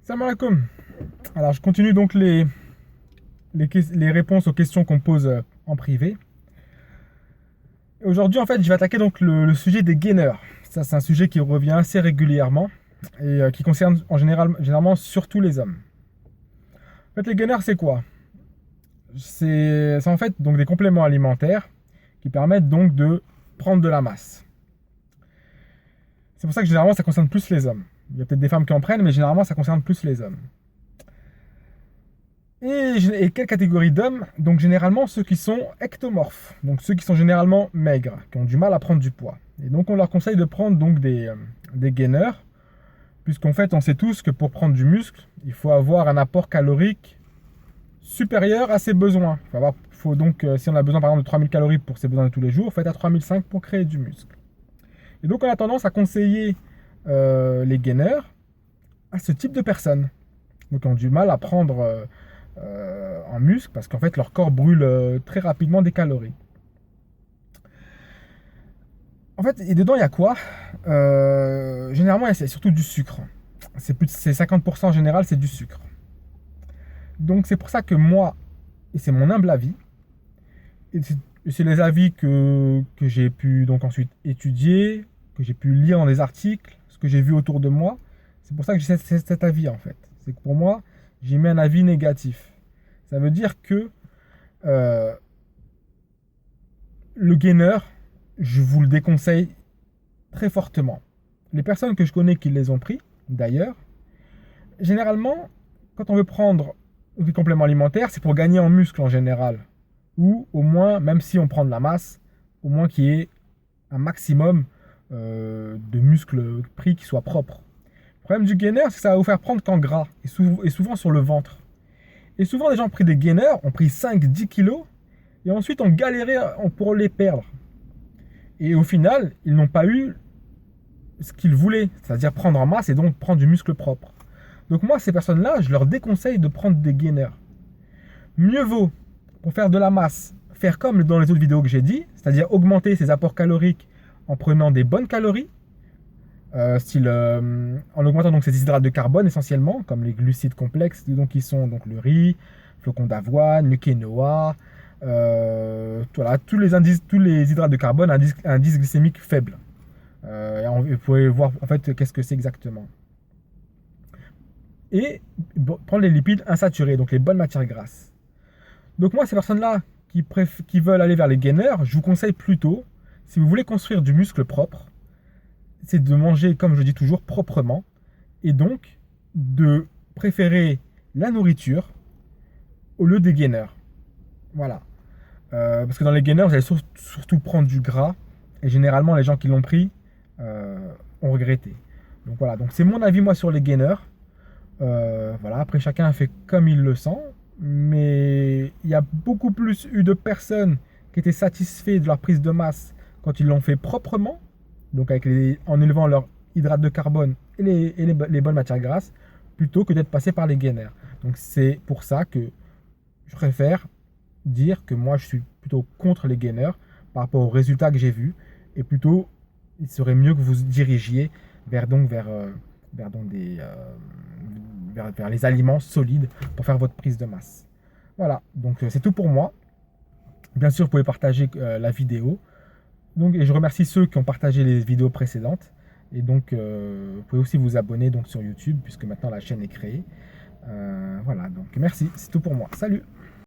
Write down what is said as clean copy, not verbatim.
Salam alaikum. Alors, je continue donc les réponses aux questions qu'on me pose en privé. Aujourd'hui, en fait, je vais attaquer donc le sujet des gainers. Ça, c'est un sujet qui revient assez régulièrement et qui concerne généralement surtout les hommes. En fait, les gainers, c'est quoi? C'est en fait donc des compléments alimentaires qui permettent donc de prendre de la masse. C'est pour ça que généralement, ça concerne plus les hommes. Il y a peut-être des femmes qui en prennent, mais généralement, ça concerne plus les hommes. Et quelle catégorie d'hommes? Donc généralement ceux qui sont ectomorphes, donc ceux qui sont généralement maigres, qui ont du mal à prendre du poids. Et donc on leur conseille de prendre donc des gainers, puisqu'en fait on sait tous que pour prendre du muscle, il faut avoir un apport calorique supérieur à ses besoins. Faut donc, si on a besoin par exemple de 3000 calories pour ses besoins de tous les jours, il faut être à 3005 pour créer du muscle. Et donc on a tendance à conseiller les gainers à ce type de personnes, donc qui ont du mal à prendre en muscle parce qu'en fait leur corps brûle très rapidement des calories. En fait, et dedans il y a quoi? Généralement, c'est surtout du sucre. C'est 50% en général, c'est du sucre. Donc c'est pour ça que moi, et c'est mon humble avis, et c'est les avis que j'ai pu donc ensuite étudier, que j'ai pu lire dans des articles, ce que j'ai vu autour de moi. C'est pour ça que j'ai cet avis en fait. C'est que pour moi, j'ai mis un avis négatif. Ça veut dire que euh, le gainer, je vous le déconseille très fortement. Les personnes que je connais qui les ont pris, d'ailleurs, généralement, quand on veut prendre des compléments alimentaires, c'est pour gagner en muscle en général. Ou au moins, même si on prend de la masse, au moins qu'il y ait un maximum de muscles pris qui soient propres. Le problème du gainer, c'est que ça va vous faire prendre qu'en gras, et souvent sur le ventre. Et souvent, les gens ont pris des gainers, ont pris 5-10 kilos, et ensuite ont galéré pour les perdre. Et au final, ils n'ont pas eu ce qu'ils voulaient, c'est-à-dire prendre en masse et donc prendre du muscle propre. Donc moi, ces personnes-là, je leur déconseille de prendre des gainers. Mieux vaut, pour faire de la masse, faire comme dans les autres vidéos que j'ai dit, c'est-à-dire augmenter ses apports caloriques en prenant des bonnes calories, en augmentant donc ces hydrates de carbone essentiellement, comme les glucides complexes, donc qui sont donc le riz, flocons d'avoine, le quinoa, voilà, tous les hydrates de carbone, un indice glycémique faible. Vous pouvez voir en fait qu'est-ce que c'est exactement. Et prendre les lipides insaturés, donc les bonnes matières grasses. Donc moi, ces personnes-là qui veulent aller vers les gainers, je vous conseille plutôt, si vous voulez construire du muscle propre, c'est de manger, comme je dis toujours, proprement, et donc de préférer la nourriture au lieu des gainers. Voilà. Parce que dans les gainers, vous allez surtout prendre du gras, et généralement, les gens qui l'ont pris ont regretté. Donc voilà, donc c'est mon avis moi sur les gainers. Voilà, après chacun fait comme il le sent, mais il y a beaucoup plus eu de personnes qui étaient satisfaits de leur prise de masse quand ils l'ont fait proprement, donc en élevant leur hydrate de carbone et les bonnes matières grasses, plutôt que d'être passé par les gainers. Donc c'est pour ça que je préfère dire que moi je suis plutôt contre les gainers par rapport aux résultats que j'ai vus, et plutôt il serait mieux que vous dirigiez vers donc vers les aliments solides pour faire votre prise de masse. Voilà, donc c'est tout pour moi. Bien sûr, vous pouvez partager la vidéo. Donc, et je remercie ceux qui ont partagé les vidéos précédentes. Et donc, vous pouvez aussi vous abonner donc, sur YouTube, puisque maintenant la chaîne est créée. Voilà, donc merci, c'est tout pour moi. Salut!